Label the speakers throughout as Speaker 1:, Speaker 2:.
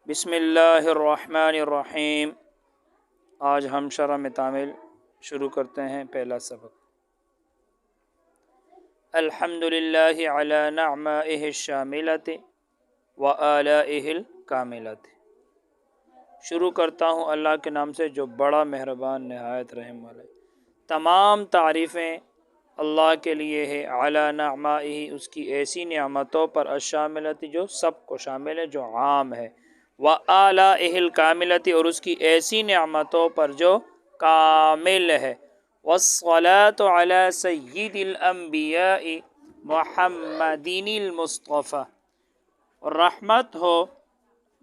Speaker 1: بسم اللہ الرحمن الرحیم۔ آج ہم شرح میں تعمیل شروع کرتے ہیں پہلا سبق۔ الحمد للہ علی نعمائہ الشاملۃ و آلائہ الکاملۃ۔ شروع کرتا ہوں اللہ کے نام سے جو بڑا مہربان نہایت رحم والا ہے۔ تمام تعریفیں اللہ کے لیے ہے، علی نعمائہ اس کی ایسی نعمتوں پر، الشاملۃ جو سب کو شامل ہے، جو عام ہے، وآلائہ الکاملۃ اور اس کی ایسی نعمتوں پر جو کامل ہے، والصلاۃ علی سید الانبیاء محمد المصطفیٰ اور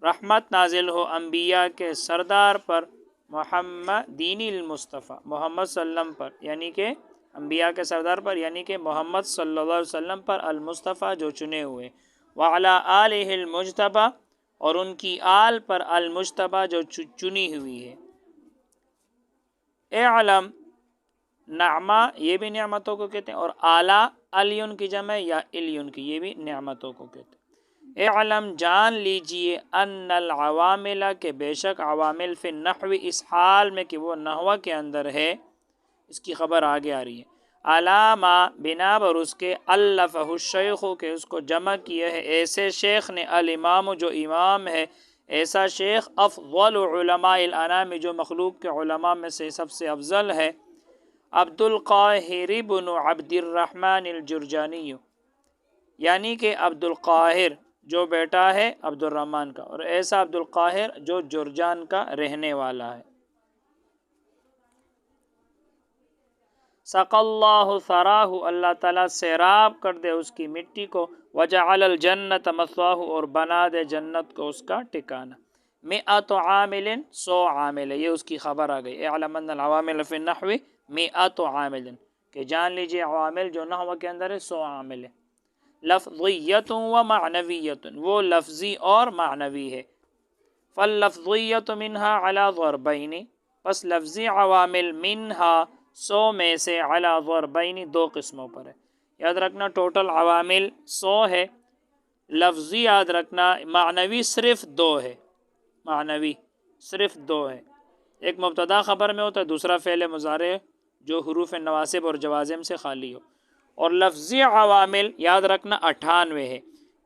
Speaker 1: رحمت نازل ہو انبیاء کے سردار پر، محمد المصطفیٰ محمد صلی اللہ علیہ وسلم پر، یعنی کہ انبیاء کے سردار پر، یعنی کہ محمد صلی اللہ علیہ وسلم پر، المصطفیٰ جو چنے ہوئے، وعلی آلہ المجتبیٰ اور ان کی آل پر، المجتبیٰ جو چنی ہوئی ہے۔ اعلم نعمہ یہ بھی نعمتوں کو کہتے ہیں، اور اعلیٰ علیون کی جمع یا الیون کی، یہ بھی نعمتوں کو کہتے ہیں۔ اعلم جان لیجئے، ان العوامل کہ بے شک عوامل، فی النحو اس حال میں کہ وہ نحو کے اندر ہے، اس کی خبر آگے آ رہی ہے، علامہ بنا بر اس کے، الفہ الشیخ کہ اس کو جمع کیا ہے ایسے شیخ نے، الامام جو امام ہے، ایسا شیخ، افضل علماء الانام جو مخلوق کے علماء میں سے سب سے افضل ہے، عبد القاہر بن عبد الرحمن الجرجانی، یعنی کہ عبد القاہر جو بیٹا ہے عبد الرحمن کا، اور ایسا عبد القاہر جو جرجان کا رہنے والا ہے۔ سقى اللہ ثراہ اللہ تعالیٰ سیراب کر دے اس کی مٹی کو، وجعل الجنت مثواہ اور بنا دے جنت کو اس کا ٹھکانہ، مئۃ عامل 100 عامل ہے، یہ اس کی خبر آ گئی۔ اعلم ان العوامل فی النحو مئۃ عامل کہ جان لیجئے عوامل جو نحو کے اندر ہے 100 عامل ہے، لفظیت و معنویت وہ لفظی اور معنوی ہے، فاللفظیت منہا علی ضربین پس لفظی عوامل منہا 100 میں سے، علی ضربین 2 قسموں پر ہے۔ یاد رکھنا ٹوٹل عوامل 100 ہے، لفظی یاد رکھنا، معنوی صرف 2 ہے، معنوی صرف 2 ہے۔ ایک مبتدا خبر میں ہوتا ہے، دوسرا فعل مضارع جو حروف نواسب اور جوازم سے خالی ہو، اور لفظی عوامل یاد رکھنا 98 ہے۔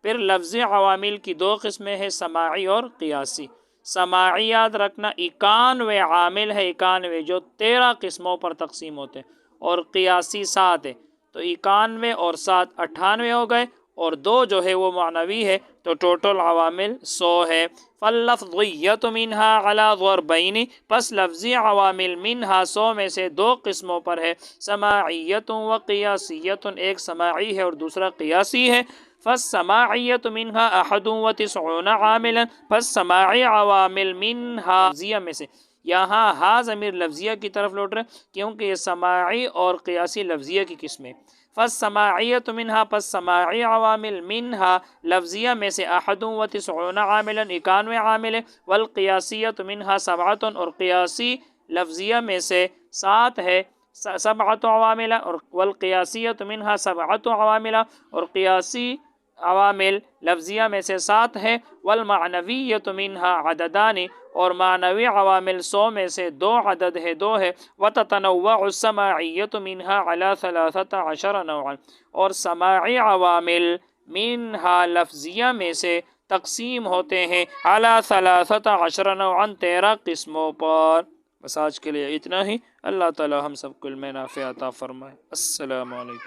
Speaker 1: پھر لفظی عوامل کی 2 قسمیں ہیں، سماعی اور قیاسی۔ سماعی یاد رکھنا 91 عامل ہے، 91 جو 13 قسموں پر تقسیم ہوتے ہیں، اور قیاسی 7 ہے، تو 91 اور 7 98 ہو گئے، اور 2 جو ہے وہ معنوی ہے، تو ٹوٹل عوامل 100 ہے۔ فاللفظیت منہا علی ضربین پس لفظی عوامل منہا 100 میں سے 2 قسموں پر ہے، سماعیت و قیاسیت، ایک سماعی ہے اور دوسرا قیاسی ہے۔ فالسماعیت منہا 91 عاملا پس سماعی عوامل منہا لفظیہ میں سے، یہاں ہا ضمیر لفظیہ کی طرف لوٹ رہے کیونکہ یہ سماعی اور قیاسی لفظیہ کی قسمیں۔ فالسماعیت منہا پس سماعی عوامل منہا لفظیہ میں سے 91 عاملا 91 عامل ہے، والقیاسیت منہا 7 اور قیاسی لفظیہ میں سے 7 ہے، 7 عوامل، اور والقیاسیت منہا 7 عوامل اور قیاسی عوامل لفظیہ میں سے 7 ہے، والمعنویت منہا عددان اور معنوی عوامل 100 میں سے 2 عدد ہے، 2 ہے، وتتنوع السماعیت منہا علی 13 نوعا اور سماعی عوامل منہا لفظیہ میں سے تقسیم ہوتے ہیں علی 13 نوعا 13 قسموں پر۔ بس آج کے لیے اتنا ہی، اللہ تعالی ہم سب کو علم نافع عطا فرمائے۔ السلام علیکم۔